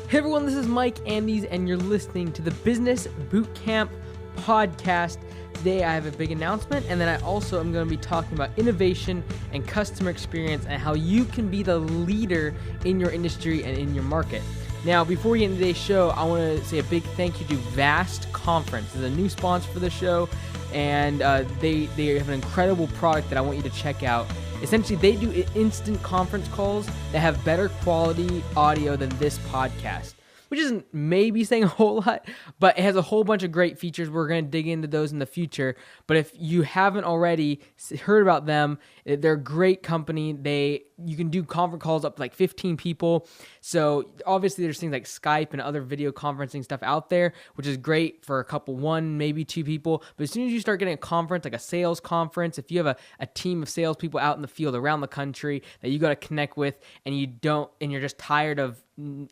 Hey everyone, this is Mike Andes, and you're listening to the Business Bootcamp podcast. Today I have a big announcement, and then I also am going to be talking about innovation and customer experience and how you can be the leader in your industry and in your market. Now, before we get into today's show, I want to say a big thank you to Vast Conference. It's a new sponsor for the show, and they have an incredible product that I want you to check out. Essentially, they do instant conference calls that have better quality audio than this podcast, which isn't maybe saying a whole lot, but it has a whole bunch of great features. We're going to dig into those in the future. But if you haven't already heard about them, they're a great company. You can do conference calls up to like 15 people. So obviously there's things like Skype and other video conferencing stuff out there, which is great for a couple, one, maybe two people. But as soon as you start getting a conference, like a sales conference, if you have a team of salespeople out in the field around the country that you got to connect with, and you're just tired of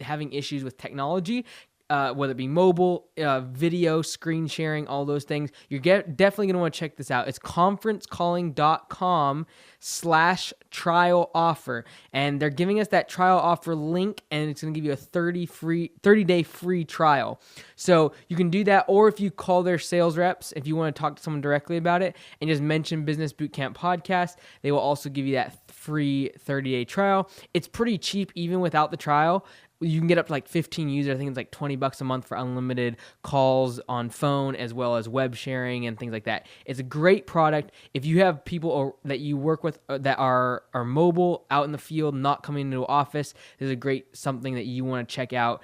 having issues with technology, whether it be mobile, video, screen sharing, all those things, you're definitely going to want to check this out. It's conferencecalling.com/trial offer. And they're giving us that trial offer link, and it's going to give you a 30-day free trial. So you can do that, or if you call their sales reps, if you want to talk to someone directly about it, and just mention Business Bootcamp Podcast, they will also give you that free 30-day trial. It's pretty cheap even without the trial. You can get up to like 15 users. I think it's like $20 a month for unlimited calls on phone, as well as web sharing and things like that. It's a great product. If you have people that you work with that are mobile, out in the field, not coming into an office, this is a great something that you want to check out.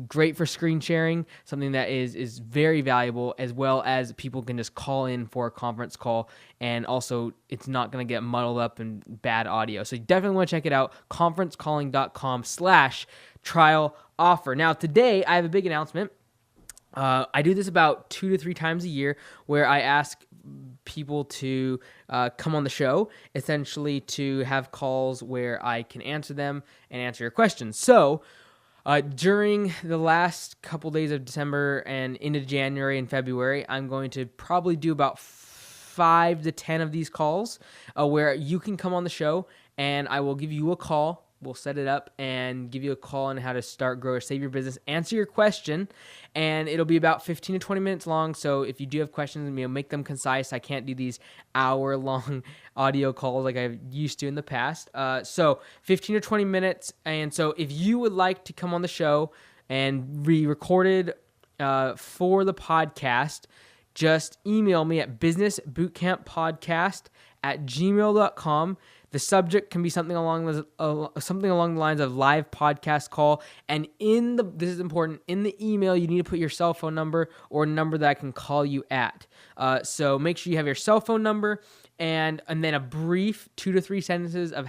Great for screen sharing, something that is very valuable, as well as people can just call in for a conference call, and also it's not going to get muddled up in bad audio. So you definitely want to check it out, conferencecalling.com/trial offer. Now, today I have a big announcement. I do this about 2 to 3 times a year, where I ask people to come on the show, essentially to have calls where I can answer them and answer your questions. So during the last couple days of December and into January and February, I'm going to probably do about 5 to 10 of these calls where you can come on the show, and I will give you a call. We'll set it up and give you a call on how to start, grow, or save your business, answer your question, and it'll be about 15 to 20 minutes long. So if you do have questions, make them concise. I can't do these hour-long audio calls like I used to in the past. So 15 to 20 minutes, and so if you would like to come on the show and be recorded for the podcast, just email me at businessbootcamppodcast@gmail.com. The subject can be something along the lines of live podcast call. And this is important, in the email, you need to put your cell phone number or a number that I can call you at. So make sure you have your cell phone number and then a brief 2 to 3 sentences of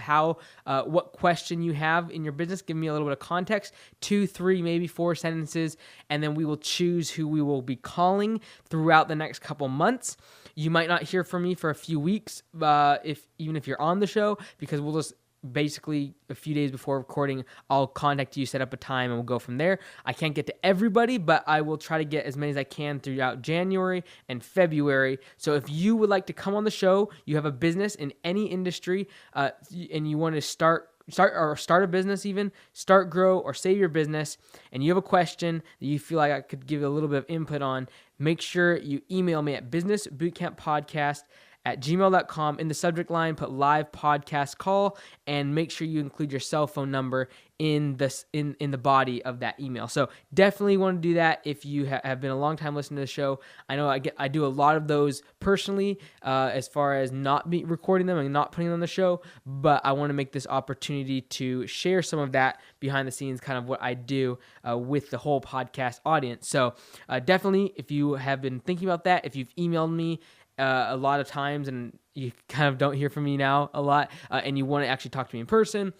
what question you have in your business. Give me a little bit of context, 2, 3, maybe 4 sentences, and then we will choose who we will be calling throughout the next couple months. You might not hear from me for a few weeks, even if you're on the show, because we'll just basically a few days before recording, I'll contact you, set up a time, and we'll go from there. I can't get to everybody, but I will try to get as many as I can throughout January and February. So if you would like to come on the show, you have a business in any industry, and you want to start a business, even start, grow, or save your business, and you have a question that you feel like I could give you a little bit of input on, make sure you email me at businessbootcamppodcast@gmail.com. In the subject line, put live podcast call, and make sure you include your cell phone number in the body of that email. So definitely want to do that if you have been a long time listening to the show. I know I do a lot of those personally, as far as not recording them and not putting them on the show, but I want to make this opportunity to share some of that behind the scenes, kind of what I do with the whole podcast audience. So definitely, if you have been thinking about that, if you've emailed me a lot of times and you kind of don't hear from me now a lot, and you want to actually talk to me in person,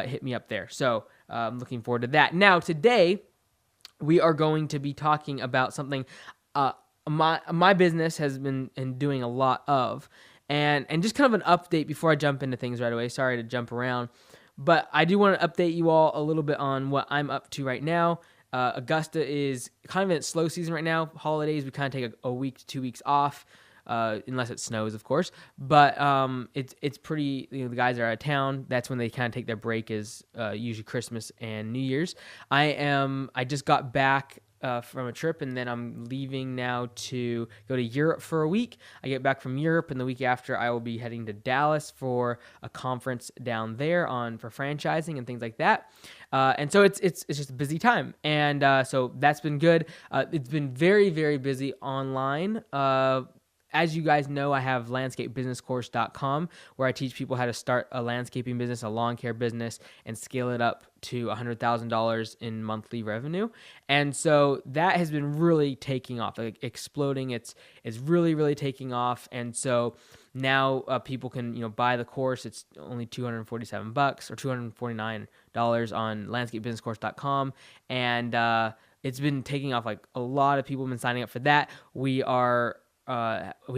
hit me up there. So I'm looking forward to that. Now, today, we are going to be talking about something my business has been doing a lot of, and just kind of an update before I jump into things right away. Sorry to jump around, but I do want to update you all a little bit on what I'm up to right now. Augusta is kind of in its slow season right now. Holidays, we kind of take a week to 2 weeks off. unless it snows, of course. But it's pretty. The guys are out of town. That's when they kind of take their break. Is usually Christmas and New Year's. I just got back from a trip, and then I'm leaving now to go to Europe for a week. I get back from Europe, and the week after I will be heading to Dallas for a conference down there for franchising and things like that. And so it's just a busy time, and so that's been good. It's been very, very busy online. As you guys know, I have landscapebusinesscourse.com, where I teach people how to start a landscaping business, a lawn care business, and scale it up to $100,000 in monthly revenue. And so that has been really taking off, like exploding. It's really, really taking off. And so now people can buy the course. It's only $247 or $249 on landscapebusinesscourse.com, and it's been taking off. Like a lot of people have been signing up for that. We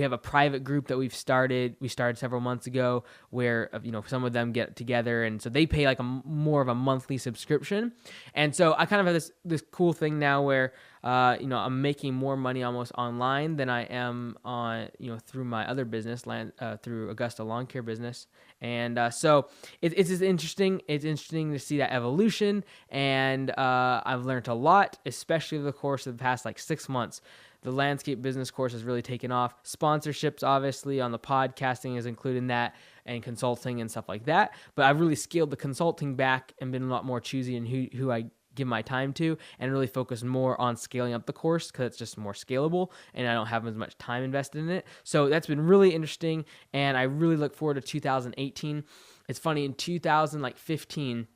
have a private group that we started several months ago, where some of them get together, and so they pay like more of a monthly subscription. And so I kind of have this cool thing now where I'm making more money almost online than I am on through my other business, through Augusta Lawn Care business. And so it's just interesting. It's interesting to see that evolution, and I've learned a lot, especially over the course of the past 6 months. The landscape business course has really taken off. Sponsorships, obviously, on the podcasting is including that, and consulting and stuff like that. But I've really scaled the consulting back and been a lot more choosy in who I give my time to, and really focus more on scaling up the course because it's just more scalable and I don't have as much time invested in it. So that's been really interesting, and I really look forward to 2018. It's funny, in 2015,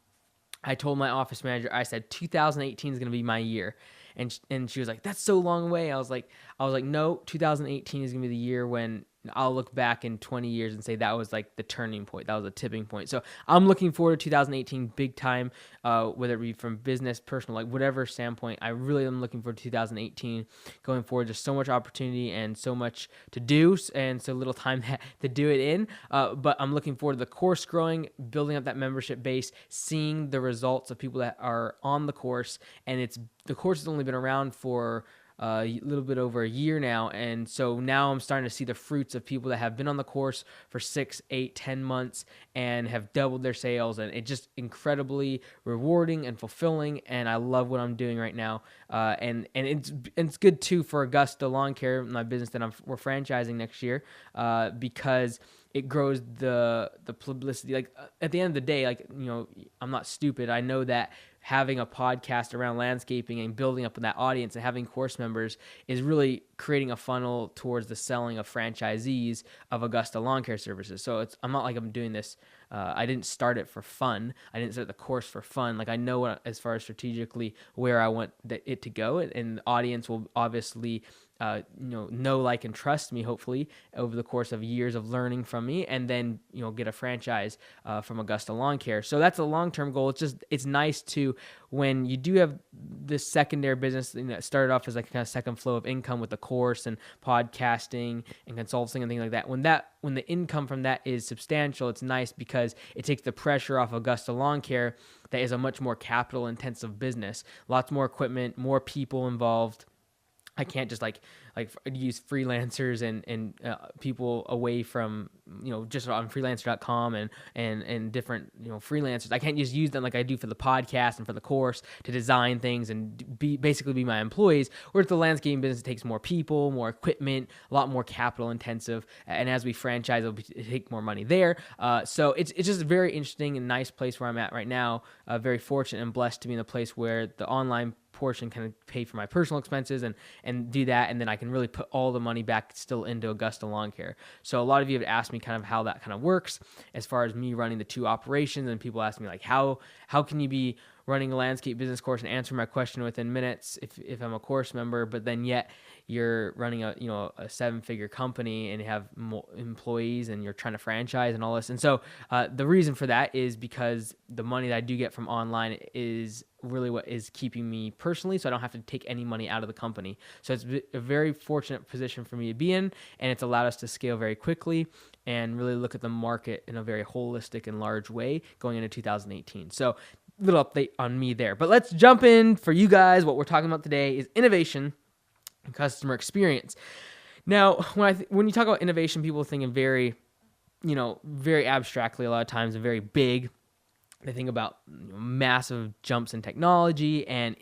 I told my office manager, I said 2018 is going to be my year. And she was like, that's so long away. I was like, no, 2018 is going to be the year when I'll look back in 20 years and say that was like the turning point. That was a tipping point. So I'm looking forward to 2018 big time, whether it be from business, personal, like whatever standpoint. I really am looking forward to 2018 going forward. There's so much opportunity and so much to do, and so little time to do it in. But I'm looking forward to the course growing, building up that membership base, seeing the results of people that are on the course. And the course has only been around for a little bit over a year now, and so now I'm starting to see the fruits of people that have been on the course for 6, 8, 10 months and have doubled their sales, and it's just incredibly rewarding and fulfilling, and I love what I'm doing right now. And it's good too for Augusta Lawn Care, my business that we're franchising next year, because it grows the publicity. Like at the end of the day, I'm not stupid. I know that having a podcast around landscaping and building up that audience and having course members is really creating a funnel towards the selling of franchisees of Augusta Lawn Care services. So I'm not like I'm doing this. I didn't start it for fun. I didn't start the course for fun. Like I know as far as strategically where I want it to go, and the audience will obviously know, like, and trust me, hopefully, over the course of years of learning from me, and then, get a franchise from Augusta Lawn Care. So that's a long-term goal. It's nice to, when you do have this secondary business that started off as like kind of second flow of income with the course and podcasting and consulting and things like that, when the income from that is substantial, it's nice because it takes the pressure off Augusta Lawn Care, that is a much more capital-intensive business. Lots more equipment, more people involved. I can't just like use freelancers and people away from, just on freelancer.com and different, freelancers. I can't just use them like I do for the podcast and for the course to design things and basically be my employees. Whereas the landscaping business, it takes more people, more equipment, a lot more capital intensive. And as we franchise, it'll take more money there. So it's just a very interesting and nice place where I'm at right now. Very fortunate and blessed to be in a place where the online portion kind of pay for my personal expenses and do that, and then I can really put all the money back still into Augusta Lawn Care. So a lot of you have asked me kind of how that kind of works as far as me running the two operations, and people ask me like how can you be running a landscape business course and answer my question within minutes if I'm a course member, but then yet you're running a 7-figure company and you have employees and you're trying to franchise and all this. And so the reason for that is because the money that I do get from online is really what is keeping me personally, so I don't have to take any money out of the company. So it's a very fortunate position for me to be in, and it's allowed us to scale very quickly and really look at the market in a very holistic and large way going into 2018. So little update on me there. But let's jump in for you guys. What we're talking about today is innovation and customer experience. Now, when you talk about innovation, people think in very abstractly a lot of times and very big. They think about massive jumps in technology, and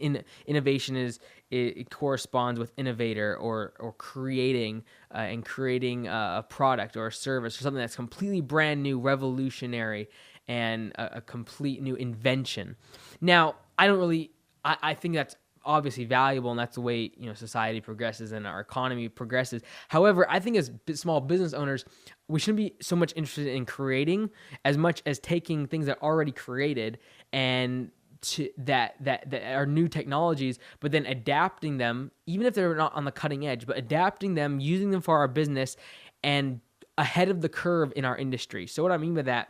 innovation it corresponds with innovator or creating a product or a service or something that's completely brand new, revolutionary, and a complete new invention. Now, I think that's obviously valuable, and that's the way society progresses and our economy progresses. However, I think as small business owners, we shouldn't be so much interested in creating as much as taking things that are already created and that are new technologies, but then adapting them, even if they're not on the cutting edge, but adapting them, using them for our business and ahead of the curve in our industry. So what I mean by that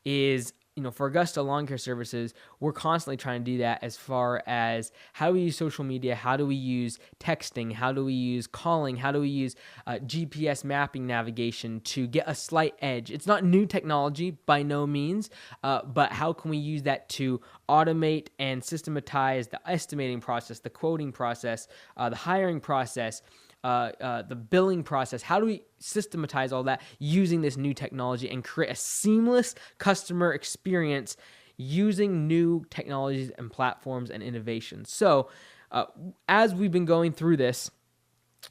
is, for Augusta Lawn Care Services, we're constantly trying to do that as far as how do we use social media, how do we use texting, how do we use calling, how do we use GPS mapping navigation to get a slight edge. It's not new technology by no means, but how can we use that to automate and systematize the estimating process, the quoting process, the hiring process, the billing process. How do we systematize all that using this new technology and create a seamless customer experience using new technologies and platforms and innovations? So as we've been going through this,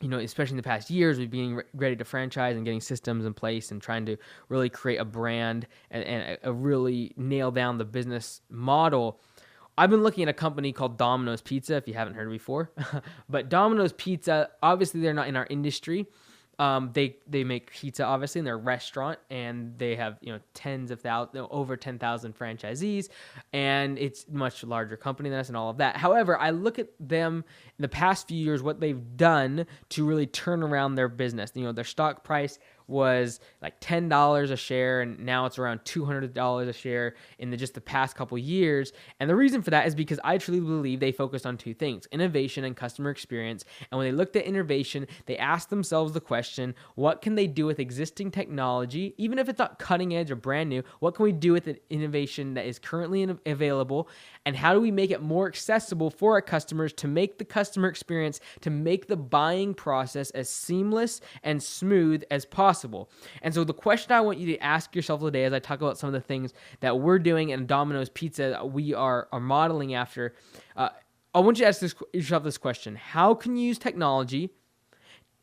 especially in the past years, we've been ready to franchise and getting systems in place and trying to really create a brand and really nail down the business model. I've been looking at a company called Dominos Pizza, if you haven't heard of it before. But Dominos Pizza, obviously they're not in our industry. They make pizza, obviously, in their restaurant, and they have tens of thousands, over 10,000 franchisees, and it's a much larger company than us and all of that. However, I look at them in the past few years, what they've done to really turn around their business. Their stock price was like $10 a share, and now it's around $200 a share in just the past couple years. And the reason for that is because I truly believe they focused on two things: innovation and customer experience. And when they looked at innovation, they asked themselves the question, what can they do with existing technology, even if it's not cutting edge or brand new? What can we do with the innovation that is currently available? And how do we make it more accessible for our customers to make the customer experience, to make the buying process as seamless and smooth as possible? And so the question I want you to ask yourself today, as I talk about some of the things that we're doing in Domino's Pizza that we are modeling after, I want you to ask yourself this question: how can you use technology?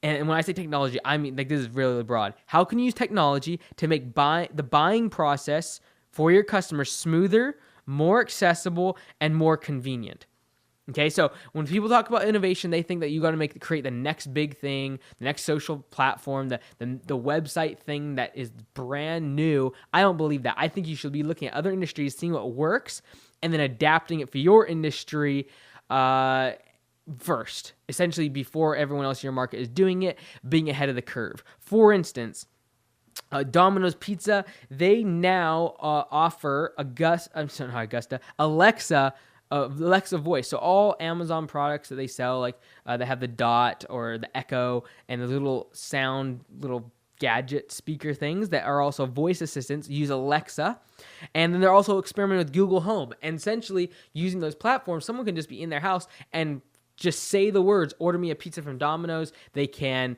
And when I say technology, I mean, this is really broad. How can you use technology to make the buying process for your customers smoother, more accessible, and more convenient? Okay, so when people talk about innovation, they think that you got to create the next big thing, the next social platform, the website thing that is brand new. I don't believe that. I think you should be looking at other industries, seeing what works, and then adapting it for your industry first, essentially before everyone else in your market is doing it, being ahead of the curve. For instance, Domino's Pizza, they now offer Alexa voice. So all Amazon products that they sell, like they have the Dot or the Echo and the little gadget speaker things that are also voice assistants, use Alexa. And then they're also experimenting with Google Home. And essentially using those platforms, someone can just be in their house and just say the words, order me a pizza from Domino's. They can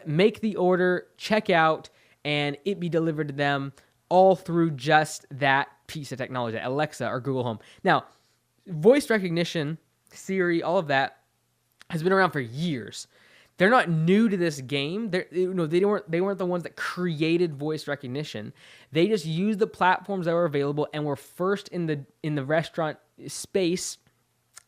make the order, check out, and it be delivered to them all through just that piece of technology, Alexa or Google Home. Now, voice recognition, Siri, all of that has been around for years. They're not new to this game. They weren't the ones that created voice recognition. They just used the platforms that were available and were first in the restaurant space,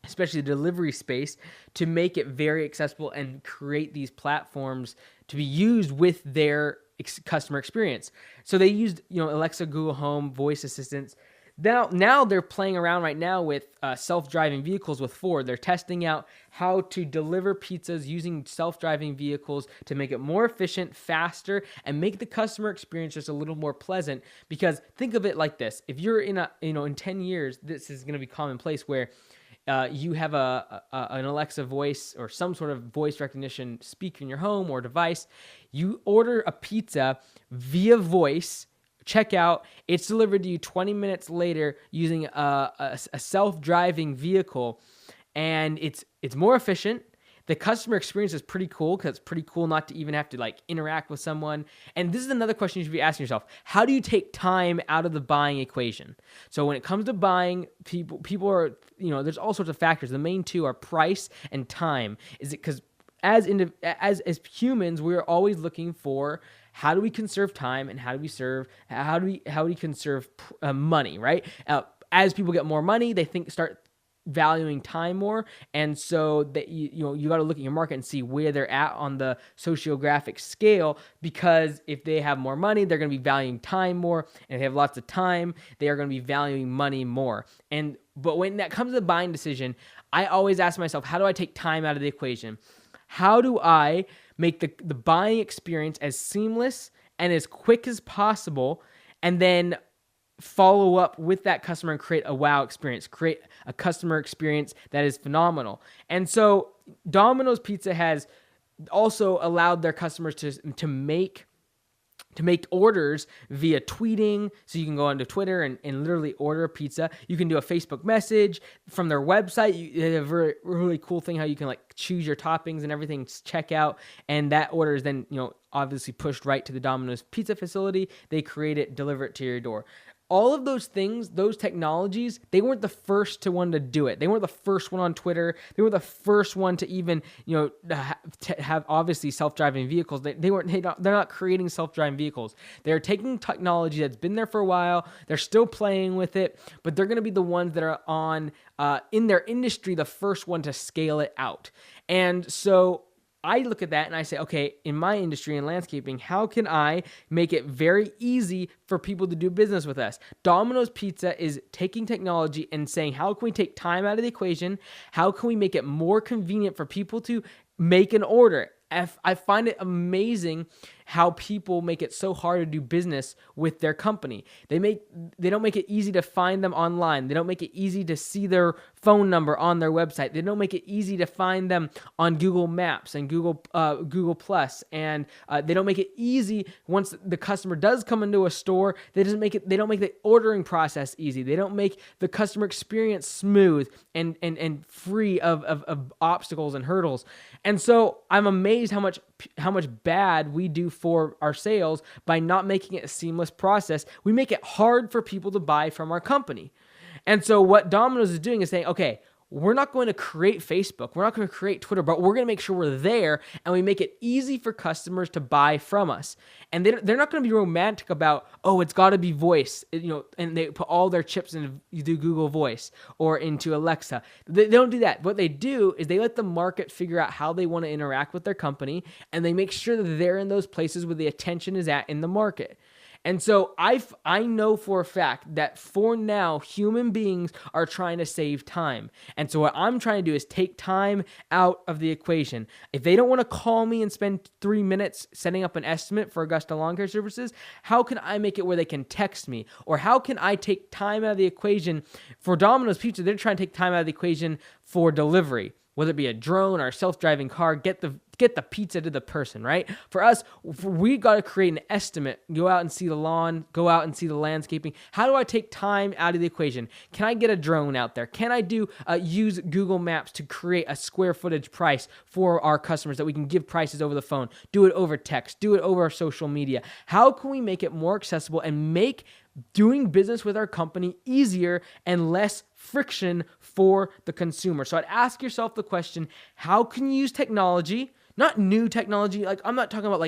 especially the delivery space, to make it very accessible and create these platforms to be used with their customer experience. So they used, Alexa, Google Home, voice assistants. Now they're playing around right now with self-driving vehicles with Ford. They're testing out how to deliver pizzas using self-driving vehicles to make it more efficient, faster, and make the customer experience just a little more pleasant. Because think of it like this: if you're in 10 years, this is going to be commonplace where you have an Alexa voice or some sort of voice recognition speaker in your home or device. You order a pizza via voice, check out, it's delivered to you 20 minutes later using a self-driving vehicle, and it's more efficient. the customer experience is pretty cool because it's pretty cool not to even have to like interact with someone. And this is another question you should be asking yourself. How do you take time out of the buying equation? So when it comes to buying, people are, there's all sorts of factors. The main two are price and time. Is it because as humans, we're always looking for how do we conserve time and how do we conserve money, right? As people get more money, they start valuing time more, and so that you got to look at your market and see where they're at on the sociographic scale, because if they have more money, they're going to be valuing time more, and if they have lots of time, they are going to be valuing money more. But when that comes to the buying decision, I always ask myself, how do I take time out of the equation? How do I make the buying experience as seamless and as quick as possible, and then follow up with that customer and create a wow experience, create a customer experience that is phenomenal? And so Domino's Pizza has also allowed their customers to make orders via tweeting. So you can go onto Twitter and literally order a pizza. You can do a Facebook message from their website. They have a really cool thing how you can like choose your toppings and everything, check out, and that order is then, obviously pushed right to the Domino's Pizza facility. They create it, deliver it to your door. All of those things, those technologies, they weren't the first one to do it. They weren't the first one on Twitter. They were the first one to even, have obviously self-driving vehicles. They're not creating self-driving vehicles. They're taking technology that's been there for a while. They're still playing with it, but they're going to be the ones that are on, in their industry, the first one to scale it out. And so I look at that and I say, okay, in my industry in landscaping, how can I make it very easy for people to do business with us? Domino's Pizza is taking technology and saying, how can we take time out of the equation? How can we make it more convenient for people to make an order? I find it amazing how people make it so hard to do business with their company. They don't make it easy to find them online. They don't make it easy to see their phone number on their website. They don't make it easy to find them on Google Maps and Google Plus. And they don't make it easy once the customer does come into a store. They don't make the ordering process easy. They don't make the customer experience smooth and free of obstacles and hurdles. And so I'm amazed how much bad we do for our sales by not making it a seamless process. We make it hard for people to buy from our company. And so what Domino's is doing is saying, okay, we're not going to create Facebook, we're not going to create Twitter, but we're going to make sure we're there and we make it easy for customers to buy from us. And they're not going to be romantic about, oh, it's got to be voice, and they put all their chips in, you do Google Voice or into Alexa. They don't do that. What they do is they let the market figure out how they want to interact with their company, and they make sure that they're in those places where the attention is at in the market. And so I know for a fact that for now, human beings are trying to save time. And so what I'm trying to do is take time out of the equation. If they don't want to call me and spend 3 minutes setting up an estimate for Augusta Lawn Care Services, how can I make it where they can text me? Or how can I take time out of the equation? For Domino's Pizza, they're trying to take time out of the equation for delivery, whether it be a drone or a self-driving car, get the pizza to the person, right? For us, we got to create an estimate, go out and see the lawn, go out and see the landscaping. How do I take time out of the equation? Can I get a drone out there? Can I use Google Maps to create a square footage price for our customers that we can give prices over the phone, do it over text, do it over social media? How can we make it more accessible and make doing business with our company easier and less friction for the consumer? So I'd ask yourself the question, how can you use technology, not new technology, like I'm not talking about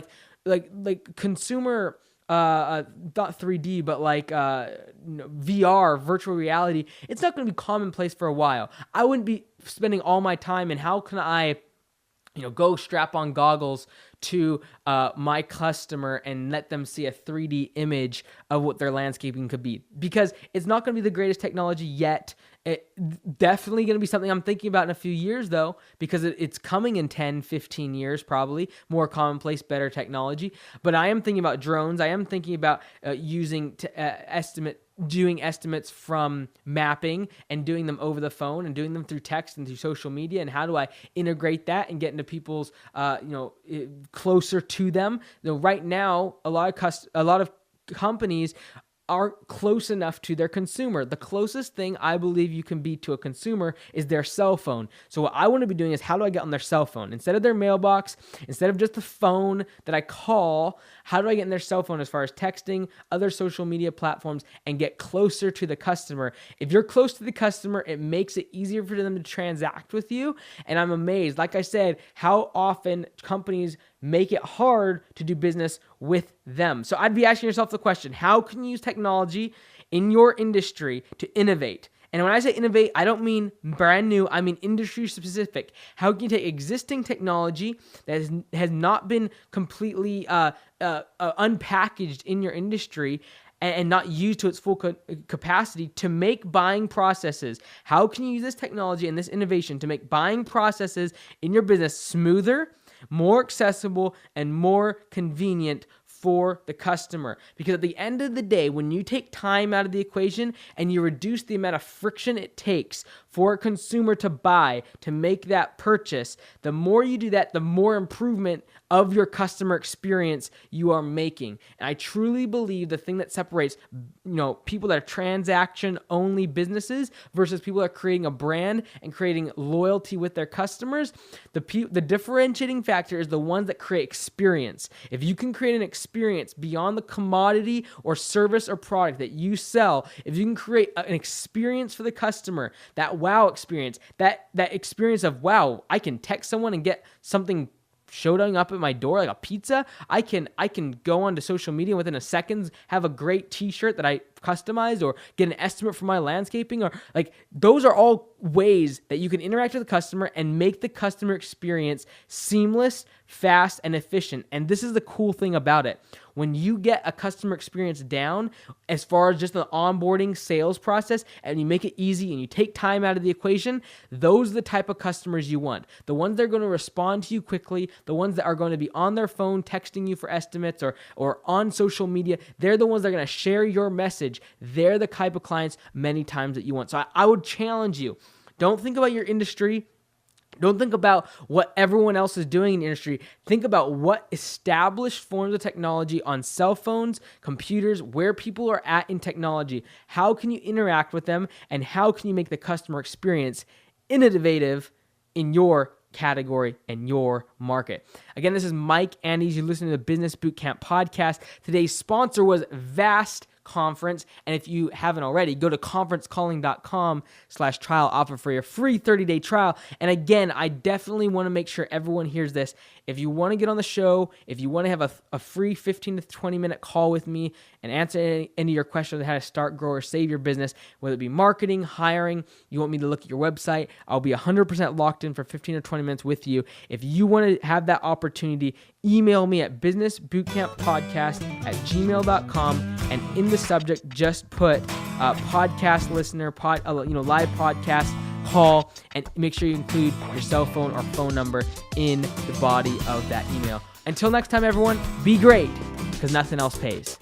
like consumer not 3D, but like VR, virtual reality. It's not going to be commonplace for a while. I wouldn't be spending all my time in how can I go strap on goggles to my customer and let them see a 3D image of what their landscaping could be, because it's not going to be the greatest technology yet. It definitely going to be something I'm thinking about in a few years, though, because it's coming in 10, 15 years, probably more commonplace, better technology. But I am thinking about drones. I am thinking about doing estimates from mapping and doing them over the phone and doing them through text and through social media. And how do I integrate that and get into people's, closer to them? Right now, a lot of companies aren't close enough to their consumer. The closest thing I believe you can be to a consumer is their cell phone. So what I want to be doing is, how do I get on their cell phone? Instead of their mailbox, instead of just the phone that I call, how do I get in their cell phone as far as texting, other social media platforms, and get closer to the customer? If you're close to the customer, it makes it easier for them to transact with you. And I'm amazed, like I said, how often companies make it hard to do business with them. So I'd be asking yourself the question, how can you use technology in your industry to innovate? And when I say innovate, I don't mean brand new, I mean industry specific. How can you take existing technology that has not been completely unpackaged in your industry and not used to its full capacity to make buying processes? How can you use this technology and this innovation to make buying processes in your business smoother, more accessible, and more convenient for the customer? Because at the end of the day, when you take time out of the equation and you reduce the amount of friction it takes for a consumer to buy, to make that purchase, the more you do that, the more improvement of your customer experience you are making. And I truly believe the thing that separates, people that are transaction-only businesses versus people that are creating a brand and creating loyalty with their customers, the differentiating factor is the ones that create experience. If you can create an experience beyond the commodity or service or product that you sell, if you can create an experience for the customer, that wow experience, that experience of, wow, I can text someone and get something showing up at my door like a pizza. I can go onto social media within a second, have a great t-shirt that I customized, or get an estimate for my landscaping, or like, those are all ways that you can interact with the customer and make the customer experience seamless, fast, and efficient. And this is the cool thing about it. When you get a customer experience down as far as just the onboarding sales process, and you make it easy and you take time out of the equation, those are the type of customers you want. The ones that are going to respond to you quickly, the ones that are going to be on their phone texting you for estimates or on social media, they're the ones that are going to share your message. They're the type of clients many times that you want. So I would challenge you. Don't think about your industry. Don't think about what everyone else is doing in the industry. Think about what established forms of technology on cell phones, computers, where people are at in technology. How can you interact with them, and how can you make the customer experience innovative in your category and your market? Again, this is Mike Andes. You're listening to the Business Bootcamp podcast. Today's sponsor was Vast Conference, and if you haven't already, go to conferencecalling.com/trial, offer for your free 30-day trial. And again, I definitely want to make sure everyone hears this. If you want to get on the show, if you want to have a free 15 to 20 minute call with me and answer any of your questions on how to start, grow, or save your business, whether it be marketing, hiring, you want me to look at your website, I'll be 100% locked in for 15 or 20 minutes with you. If you want to have that opportunity, email me at businessbootcamppodcast@gmail.com, and in the subject, just put podcast listener, live podcast call, and make sure you include your cell phone or phone number in the body of that email. Until next time, everyone, be great, because nothing else pays.